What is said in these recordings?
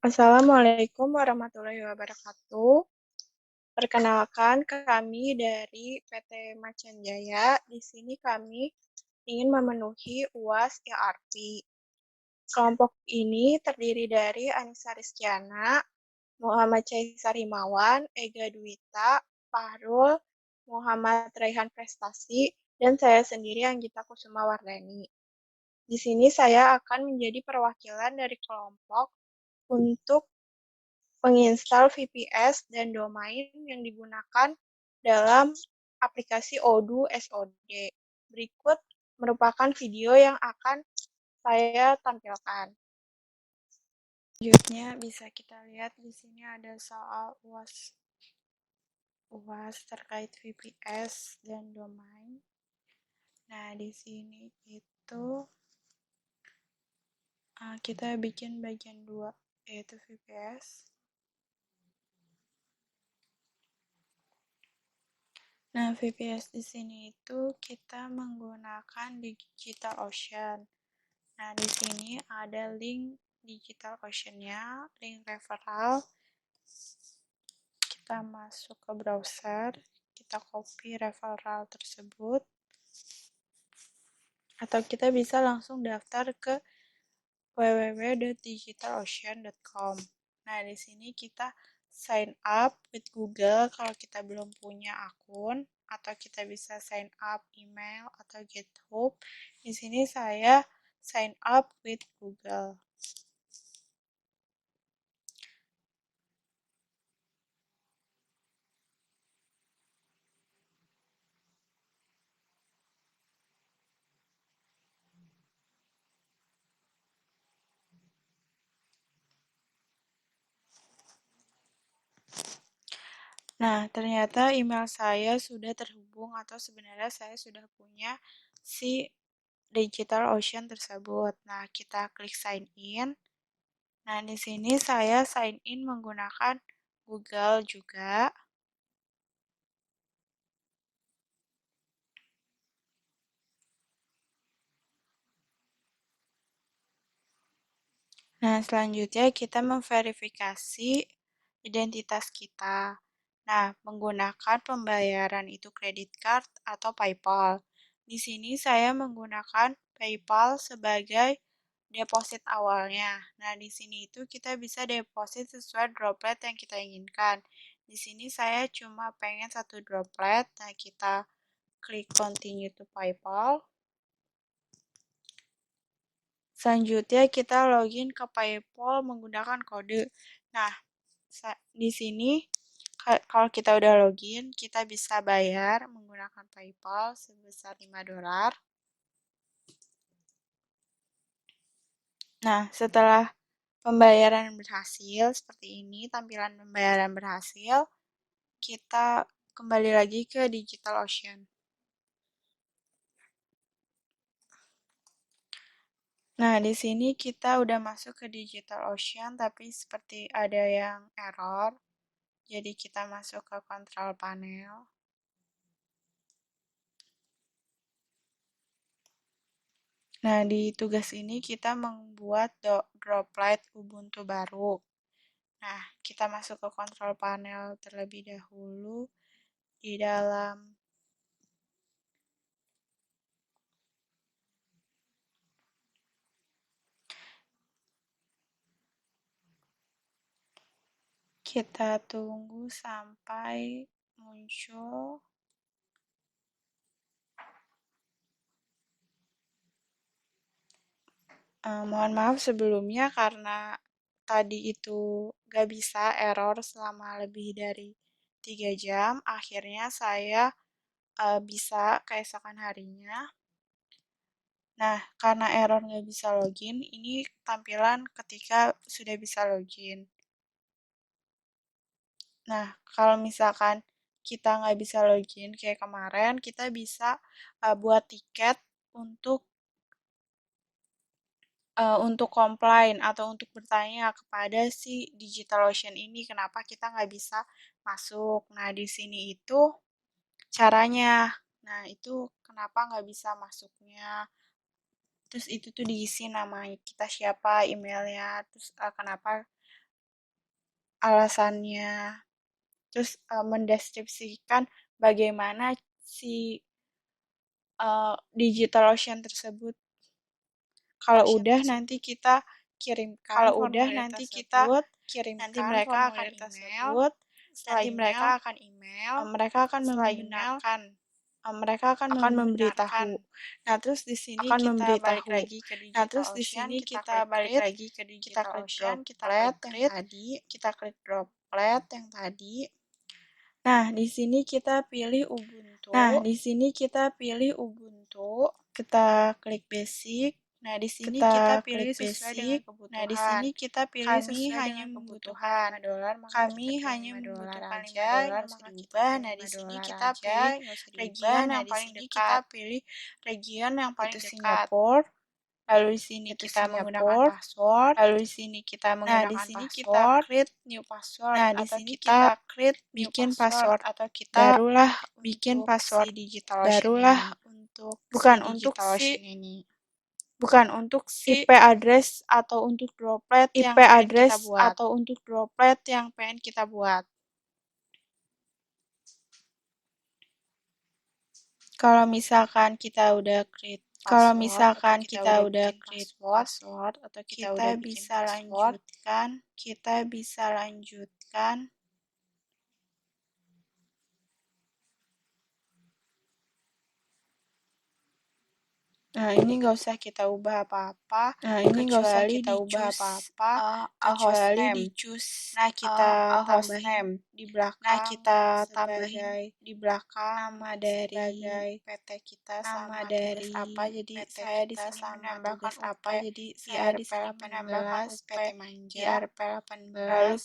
Assalamualaikum warahmatullahi wabarakatuh. Perkenalkan, kami dari PT Macan Jaya. Di sini kami ingin memenuhi UAS ERP. Kelompok ini terdiri dari Anissa Rizkyana, Muhammad Caesar Himawan, Ega Dwita, Fahrul, Muhammad Raihan Prestasi, dan saya sendiri Anggita Kusuma Wardani. Di sini saya akan menjadi perwakilan dari kelompok untuk menginstal VPS dan domain yang digunakan dalam aplikasi Odoo SOD. Berikut merupakan video yang akan saya tampilkan. Selanjutnya bisa kita lihat di sini ada soal UAS terkait VPS dan domain. Nah, di sini itu kita bikin bagian 2 yaitu VPS. Nah, VPS di sini itu kita menggunakan DigitalOcean. Nah, di sini ada link DigitalOcean-nya, link referral. Kita masuk ke browser, kita copy referral tersebut. Atau kita bisa langsung daftar ke www.digitalocean.com. Nah, di sini kita sign up with Google kalau kita belum punya akun, atau kita bisa sign up email atau GitHub. Di sini saya sign up with Google. Nah, ternyata email saya sudah terhubung atau sebenarnya saya sudah punya si DigitalOcean tersebut. Nah, kita klik sign in. Nah, di sini saya sign in menggunakan Google juga. Nah, selanjutnya kita memverifikasi identitas kita. Nah, menggunakan pembayaran itu kredit card atau PayPal. Di sini saya menggunakan PayPal sebagai deposit awalnya. Nah, di sini itu kita bisa deposit sesuai droplet yang kita inginkan. Di sini saya cuma pengen 1 droplet. Nah, kita klik continue to PayPal. Selanjutnya kita login ke PayPal menggunakan kode. Nah, di sini kalau kita udah login, kita bisa bayar menggunakan PayPal sebesar $5. Nah, setelah pembayaran berhasil seperti ini, tampilan pembayaran berhasil, kita kembali lagi ke DigitalOcean. Nah, di sini kita udah masuk ke DigitalOcean, tapi seperti ada yang error. Jadi kita masuk ke control panel. Nah, di tugas ini kita membuat droplet Ubuntu baru. Nah, kita masuk ke control panel terlebih dahulu. Di dalam kita tunggu sampai muncul. Mohon maaf sebelumnya karena tadi itu gak bisa error selama lebih dari 3 jam. Akhirnya saya bisa keesokan harinya. Nah, karena error nggak bisa login, ini tampilan ketika sudah bisa login. Nah, kalau misalkan kita nggak bisa login kayak kemarin, kita bisa buat tiket untuk komplain atau untuk bertanya kepada si DigitalOcean ini kenapa kita nggak bisa masuk. Nah, di sini itu caranya. Nah, itu kenapa nggak bisa masuknya. Terus itu tuh diisi nama kita siapa, emailnya, terus kenapa alasannya, terus mendeskripsikan bagaimana si DigitalOcean tersebut. Kalau udah nanti kita kirimkan formulir tersebut, nanti mereka akan email, mereka akan menggunakan, mereka akan memberitahu. Nah, terus di sini kita balik lagi ke DigitalOcean, kita balik lagi ke DigitalOcean, kita klik droplet yang tadi. Nah, di sini kita pilih Ubuntu. Kita klik basic. Nah, di sini kita pilih sesuai dengan kebutuhan. Kami hanya membutuhkan $5, kami hanya membutuhkan $5 aja, maka kita pilih Nah, di sini kita pilih region yang paling dekat. Region yang paling dekat. Singapura. Lalu di sini kita menggunakan password. Lalu di sini kita menggunakan password. Create new password. Nah, di sini kita create bikin password atau kita barulah bikin password barulah untuk bukan untuk si bukan untuk si IP address atau untuk droplet yang pengen kita buat. Kalau misalkan kita udah create password atau kita udah bisa lanjutkan, Nah, ini nggak usah kita ubah apa-apa. Kecuali di choose. Nah, kita tambahin di belakang. Di belakang nama dari PT kita sama tugas apa. Jadi saya di sini menambahkan apa. Jadi saya di sini menambahkan UP di RP18. Lalu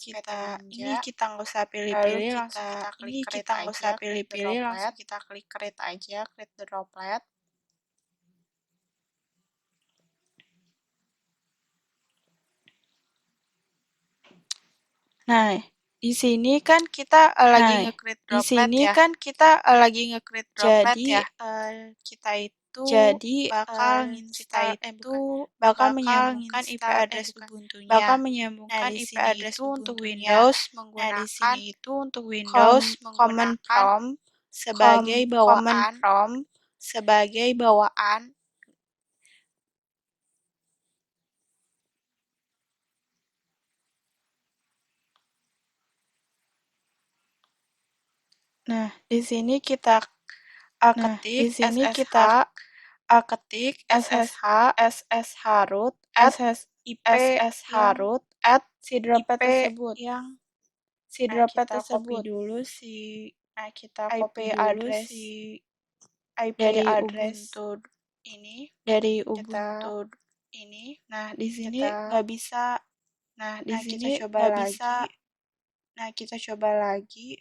ini kita nggak usah pilih-pilih, langsung kita klik create aja, create the droplet. Nah, di sini kan kita lagi nge-create droplet ya. Jadi, kita itu bakal menyambungkan IP address Ubuntu-nya. Bakal menyambungkan IP address untuk Windows menggunakan command prompt sebagai bawaan. Nah, di sini kita ketik SSH root at si droplet tersebut yang kita copy dulu si IP address dari Ubuntu ini. Nah, di sini nggak bisa. Nah, kita coba lagi.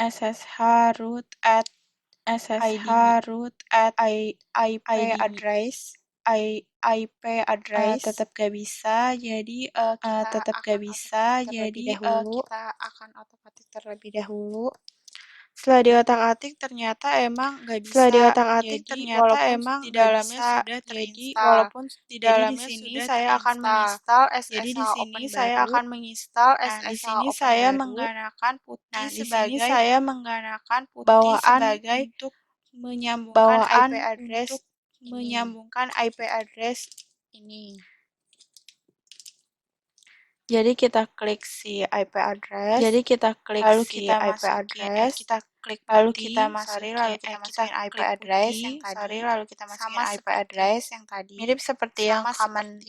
SSH root at IP address tetap gak bisa, jadi kita akan otak-atik terlebih dahulu. Setelah diotak-atik ternyata emang nggak bisa. Walaupun di dalamnya sudah terinstall. Jadi di sini saya akan menginstal SSH Open baru. Nah, di sini saya menggunakan putih sebagai bawaan untuk menyambungkan IP address ini. Jadi kita klik si IP address. Lalu kita masukin IP address yang tadi. Mirip seperti yang command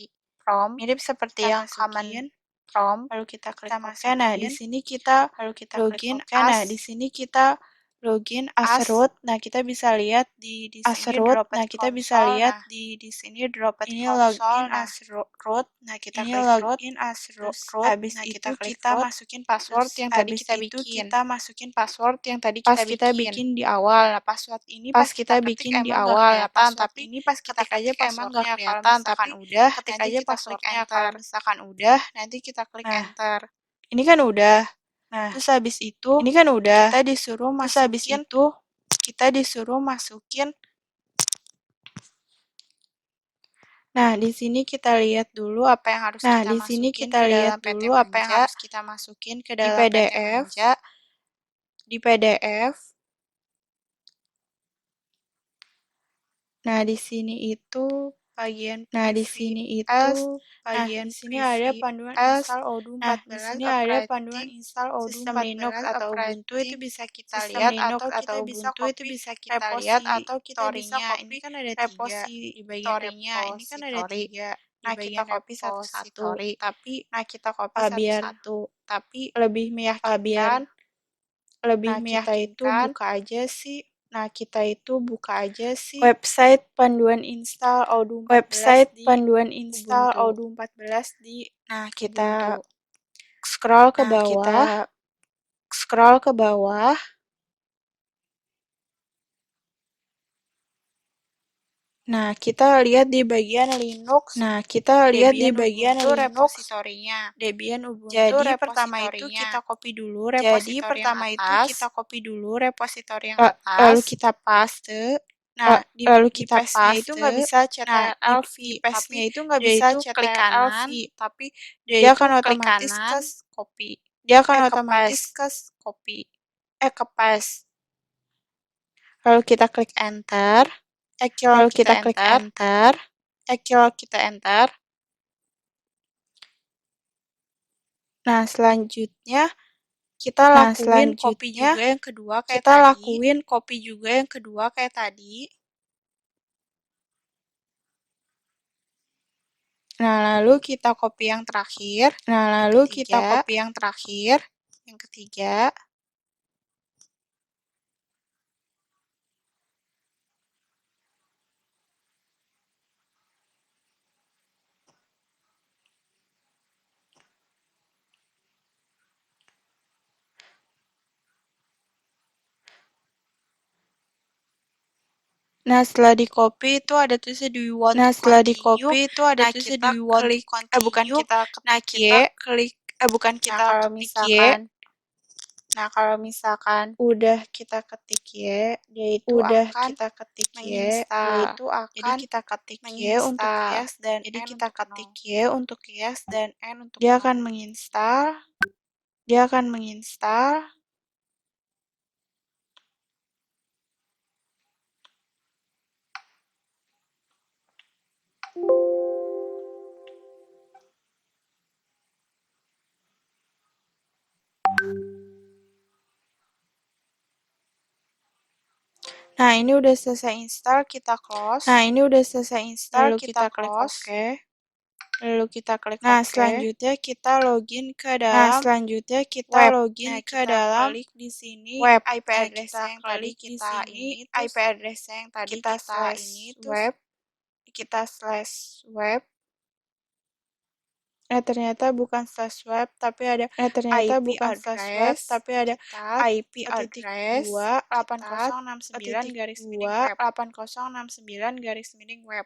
prompt. Lalu kita klik OK. Nah, di sini kita login as root. Nah, kita bisa lihat di sini Droplet Console. Di sini Droplet Console. Login as root. Nah, kita klik root. Habis itu kita masukin password yang tadi kita bikin. Pas kita bikin di awal. Nah, password ini pas kita bikin di awal. Tapi ini pas ketik aja emang nggak kelihatan. Tapi udah ketik aja passwordnya. Kalau misalkan udah, nanti kita klik enter. Ini kan udah. Nah, terus habis itu kita disuruh masukin Nah, di sini kita lihat dulu apa yang harus kita masukin ke dalam PT Manja di PDF. Di PDF. Nah, di sini itu bagian PVS. Nah, di sini ada panduan install Odoo 14 Sistem Linux atau Ubuntu itu bisa kita lihat atau kita bisa copy repositorinya. Ini kan ada 3 di bagian repositori. Nah, kita copy satu-satu. Tapi biar lebih meyakinkan, kita itu buka aja sih website panduan install Odoo 14 di kita scroll ke bawah. Nah, kita lihat di bagian Linux. Repositorinya. Debian Ubuntu. Jadi pertama itu kita copy dulu repositori yang atas. Lalu kita paste. Nah, lalu kita paste. Itu nggak bisa CTRL V, tapi dia itu klik kanan, tapi dia akan otomatis ke copy. Ke paste. Lalu kita klik enter. Lalu kita klik enter. Nah, selanjutnya kita lakuin copy juga yang kedua kayak tadi. Nah, lalu kita copy yang terakhir. Yang ketiga. Nah, setelah di copy itu ada tulisnya do you want to continue. Nah, kita klik continue. Nah, kita klik Nah, kalau misalkan udah kita ketik Y, dia itu akan menginstal. Jadi kita ketik Y untuk yes dan N untuk dia akan menginstal. Nah, ini udah selesai install, kita close. Lalu kita klik OK. Nah, selanjutnya kita login ke dalam web. Nah, kita klik di sini web. IP address yang tadi kita ini, IP address yang tadi kita ini web. Kita slash web. Ternyata bukan slash web, tapi ada IP address 8069 web.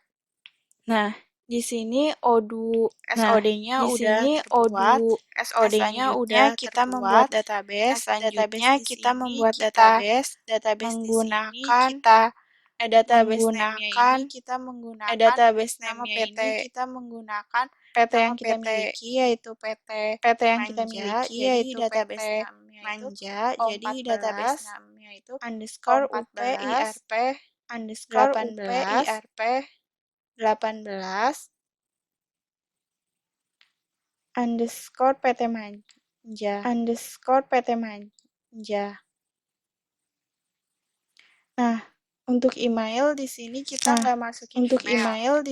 Nah, di sini SOD-nya udah terbuat. Selanjutnya kita membuat database. Selanjutnya kita membuat database. Menggunakan database name-nya ini kita menggunakan PT yang kita miliki yaitu PT Jadi database Manja. Jadi database namanya itu underscore UPIRP 18 underscore PT Manja. Nah, untuk email di sini kita nggak masukin email.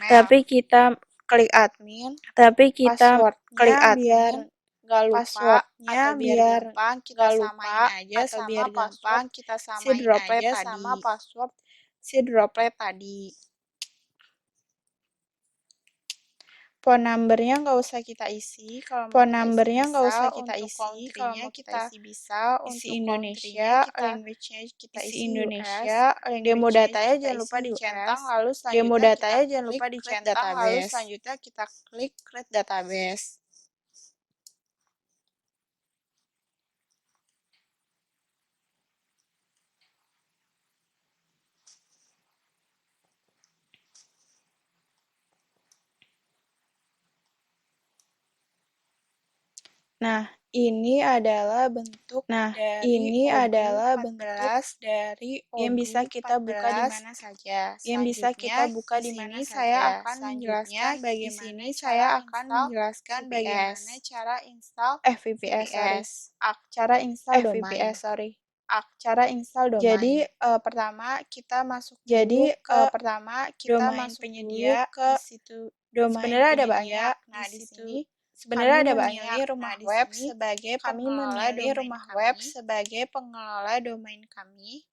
Tapi kita klik admin. Passwordnya biar nggak lupa atau biar gampang kita samain aja sama password si droplet tadi. Phone number-nya nggak usah kita isi. Kalau mau kita isi bisa. Untuk Indonesia, language-nya kita isi Indonesia. Demo datanya jangan lupa dicentang. Lalu selanjutnya kita klik create database. Nah, ini adalah bentuk dari yang bisa kita buka di 14 mana saja. yang bisa kita buka di mana saja. Selanjutnya, di Selanjutnya, sini saya akan menjelaskan VPS. bagaimana cara install VPS, sorry. cara install domain. VPS, sorry. Cara install domain. Jadi, pertama kita masuk dulu ke domain penyedia di situ. Sebenarnya ada banyak. Nah, Di di situ sini sebenarnya kami ada memilih banyak. rumah Nah, di web sini sebagai kami pengelola memilih domain rumah kami. web sebagai pengelola domain kami.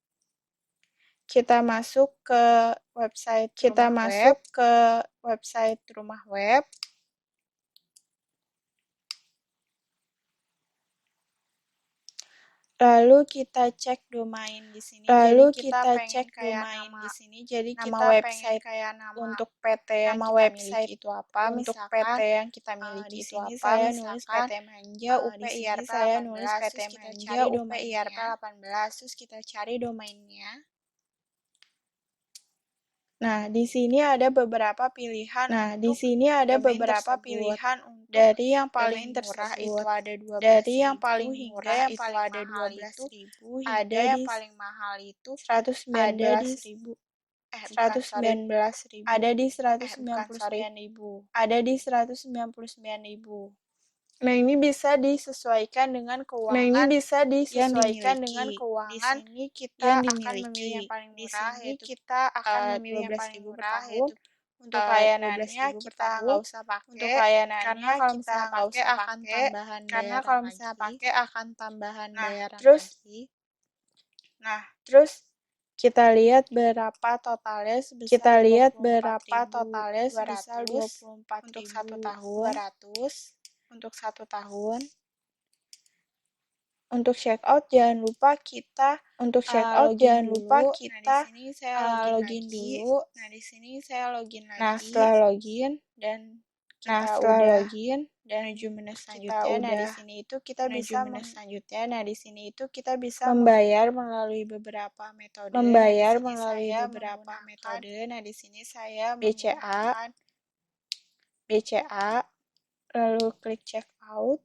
Kita masuk ke website rumah web. Lalu kita cek domain di sini. Jadi kita website kayak nama untuk PT yang nama kita website miliki itu apa. untuk Misalkan PT yang kita di miliki itu sini apa. saya nulis Misalkan PT Manja di sini UPIRP saya 18. nulis PT Terus kita Manja cari UPIRP domainnya. 18. Terus kita cari domainnya. Nah, di sini ada beberapa pilihan dari yang paling domain murah tersebut. itu ada 12.000 Dari yang paling hingga murah yang itu paling ada mahal 12.000 itu hingga ada yang di paling mahal itu 119.000. ada di Bukan, sorry. 199.000. Ada di 199.000. Nah, ini bisa disesuaikan dengan keuangan yang dimiliki. Di sini kita yang akan memilih yang paling Di murah, sini yaitu kita akan memilih yang paling 12.000 per murah, tahun. yaitu Untuk 12.000 layanannya per kita tahun. nggak usah pakai, Untuk layanannya karena kalau kita misalnya nggak pakai usah akan pakai, tambahan karena bayaran kalau misalnya lagi. pakai akan tambahan Nah, bayaran terus lagi. Nah, terus kita lihat berapa totalnya sebesar 24.200 untuk 1 tahun. untuk 1 tahun. Untuk checkout jangan lupa kita login dulu. Nah, di sini saya login login dulu. Nah, di sini saya login lagi. Nah, setelah login dan Nah, kita setelah udah login menuju menu kita selanjutnya. Nah, di udah sini itu kita menuju bisa menu selanjutnya. Nah, di sini itu kita bisa membayar melalui beberapa metode. membayar Nah, di sini melalui saya beberapa menggunakan metode. Nah, di sini saya BCA, menggunakan BCA, lalu klik checkout.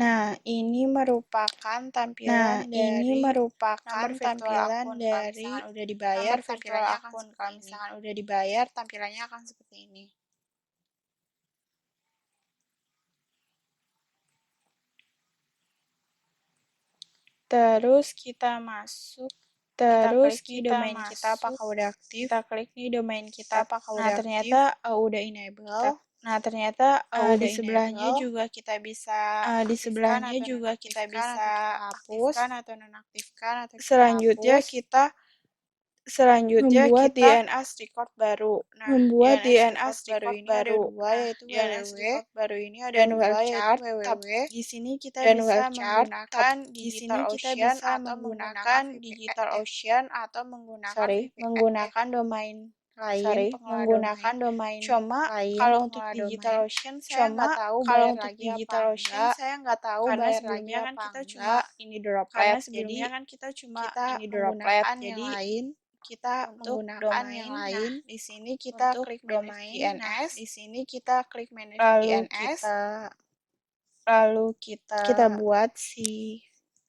Nah, ini merupakan tampilan dari nomor virtual akun. Kalau misalkan udah dibayar, nomor virtual tampilannya akun. akan Kalau seperti ini. misalkan udah dibayar, tampilannya akan seperti ini. Terus kita masuk. Terus Klik nih kita domain kita apakah udah aktif. Kita klik nih domain kita apakah Nah, udah ternyata aktif. udah enable. Nah, ternyata di udah sebelahnya enable. juga kita bisa Di sebelahnya aktifkan atau juga kita nonaktifkan bisa atau hapus. aktifkan atau nonaktifkan atau kita Selanjutnya hapus. kita membuat kita DNS record baru. Nah, membuat DNS record record ini ada baru. dua, yaitu DNS www record baru ini ada dan dua, yaitu webchart. www Di sini kita dan bisa webchart. menggunakan Di sini kita DigitalOcean bisa atau menggunakan DigitalOcean atau menggunakan menggunakan domain lain, sorry, pengelola menggunakan domain. domain Cuma lain, kalau untuk pengelola DigitalOcean domain. saya nggak tahu kalau bayar untuk lagi apa DigitalOcean enggak. saya nggak tahu Karena bayar lagi sebelumnya kan apa kita enggak. cuma Ini droplet. Karena Jadi sebelumnya kan kita menggunakan yang jadi lain. Kita untuk menggunakan domain. yang lain. Nah, di sini kita Untuk klik domain. manage Nah, DNS. di sini kita klik manage lalu DNS. kita buat si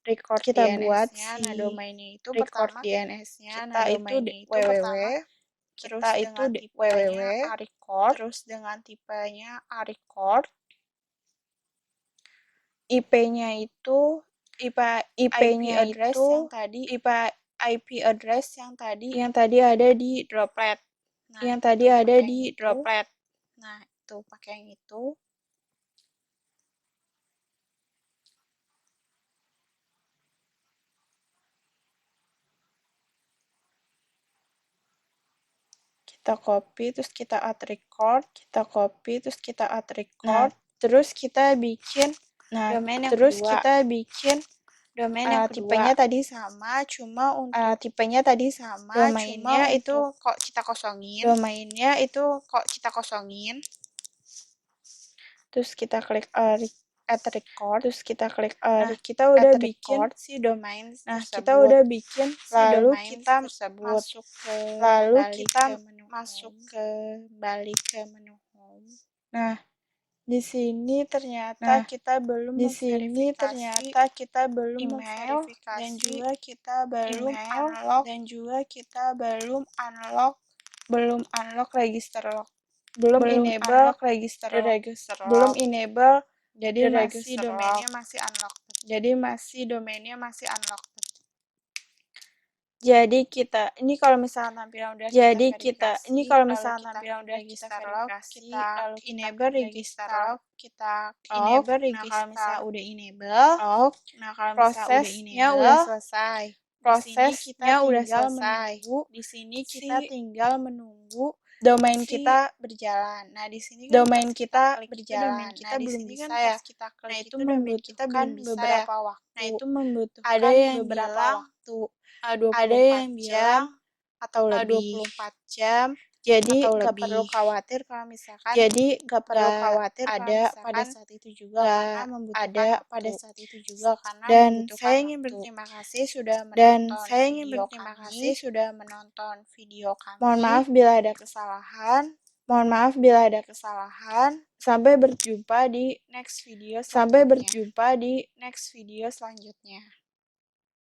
record kita buat DNS-nya. si Nah, domainnya itu record pertama DNS-nya. kita Nah, itu domainnya itu www. pertama Terus kita itu dengan tipenya www. record. Terus dengan tipenya record. IP-nya itu IP-nya address itu IP address yang tadi ada di droplet. Nah, yang tadi itu ada pakai di yang itu. droplet. Nah, itu pakai yang itu. Kita copy, terus kita add record. Kita copy, terus kita add record. Terus kita bikin domain yang terus kedua. kita bikin domain yang kedua. tipenya tadi sama, cuma untuk tipenya tadi sama, domainnya cuma itu kok kita kosongin. Domainnya itu kok kita kosongin. Terus kita klik add record. Terus kita klik kita udah bikin si domain tersebut. Kita udah bikin lalu domain kita tersebut. masuk ke Lalu balik kita ke menu masuk home. ke balik ke menu home. Nah, di sini ternyata kita belum email dan juga kita belum unlock belum register log. belum enable register the log. register log. Jadi the masih register domainnya log. masih unlocked. Jadi kita ini kalau misalnya tampilan udah kita verifikasi, lalu kita enable register log, kita enable Nah, kalau register misalnya udah enable, log. prosesnya udah selesai. Prosesnya udah selesai. Di sini Si kita tinggal menunggu domain si kita berjalan. Nah, di sini kan domain pas kita klik itu berjalan. domain kita Nah, di belum sini bisa kan ya. pas kita klik Nah, itu itu domain kita membutuhkan belum bisa beberapa ya. waktu. Nah, itu membutuhkan Ada yang beberapa bilang waktu. 24 jam atau lebih. 24 jam. Jadi atau nggak lebih. perlu khawatir kalau misalkan Nggak ada pada saat itu juga karena membutuhkan pada waktu. saat itu juga karena Dan membutuhkan saya ingin waktu. berterima kasih sudah Dan menonton saya ingin video berterima kami. kasih sudah menonton video kami. Mohon maaf bila ada kesalahan. Sampai berjumpa di next video selanjutnya.